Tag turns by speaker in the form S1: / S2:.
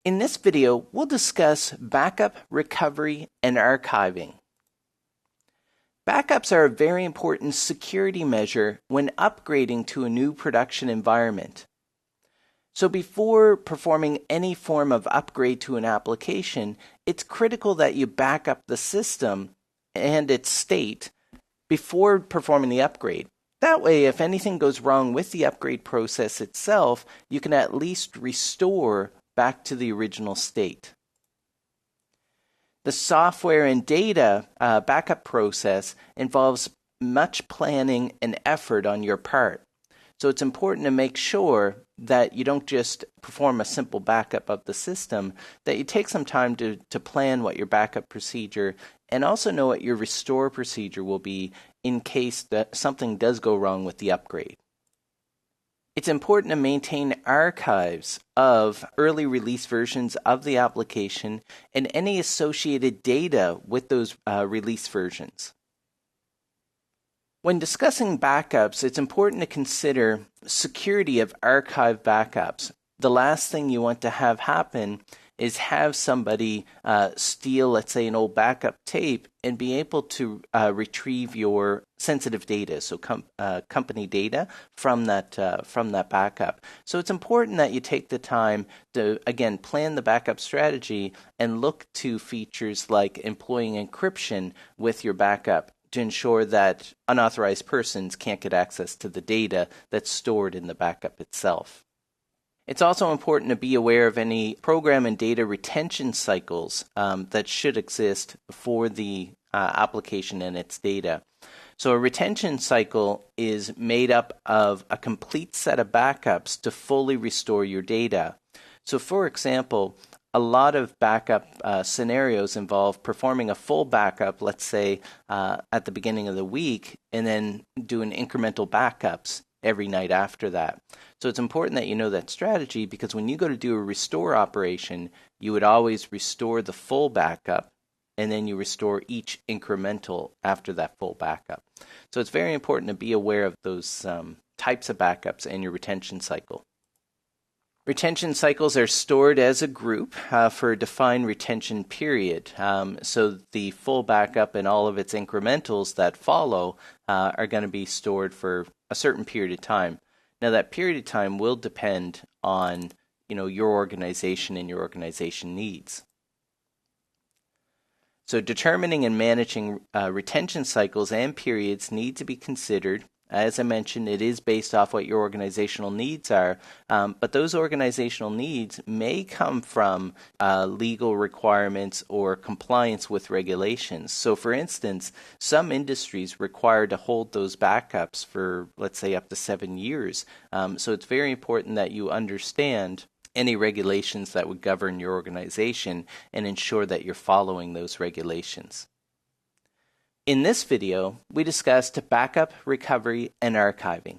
S1: In this video, we'll discuss backup, recovery, and archiving. Backups are a very important security measure when upgrading to a new production environment. So before performing any form of upgrade to an application, it's critical that you back up the system and its state before performing the upgrade. That way, if anything goes wrong with the upgrade process itself, you can at least restore back to the original state. The software and data backup process involves much planning and effort on your part. So it's important to make sure that you don't just perform a simple backup of the system, that you take some time to plan what your backup procedure and also know what your restore procedure will be in case that something does go wrong with the upgrade. It's important to maintain archives of early release versions of the application and any associated data with those release versions. When discussing backups, it's important to consider security of archive backups. The last thing you want to have happen is have somebody steal, let's say, an old backup tape and be able to retrieve your sensitive data, so company data from that backup. So it's important that you take the time to, again, plan the backup strategy and look to features like employing encryption with your backup to ensure that unauthorized persons can't get access to the data that's stored in the backup itself. It's also important to be aware of any program and data retention cycles that should exist for the application and its data. So a retention cycle is made up of a complete set of backups to fully restore your data. So for example, a lot of backup scenarios involve performing a full backup, let's say at the beginning of the week, and then doing incremental backups every night after that. So it's important that you know that strategy, because when you go to do a restore operation, you would always restore the full backup and then you restore each incremental after that full backup. So it's very important to be aware of those types of backups and your retention cycle. Retention cycles are stored as a group for a defined retention period. So the full backup and all of its incrementals that follow are going to be stored for a certain period of time. Now that period of time will depend on your organization and your organization needs. So determining and managing retention cycles and periods need to be considered. As I mentioned, it is based off what your organizational needs are, but those organizational needs may come from legal requirements or compliance with regulations. So for instance, some industries require to hold those backups for, let's say, up to 7 years. So it's very important that you understand any regulations that would govern your organization and ensure that you're following those regulations. In this video, we discussed backup, recovery, and archiving.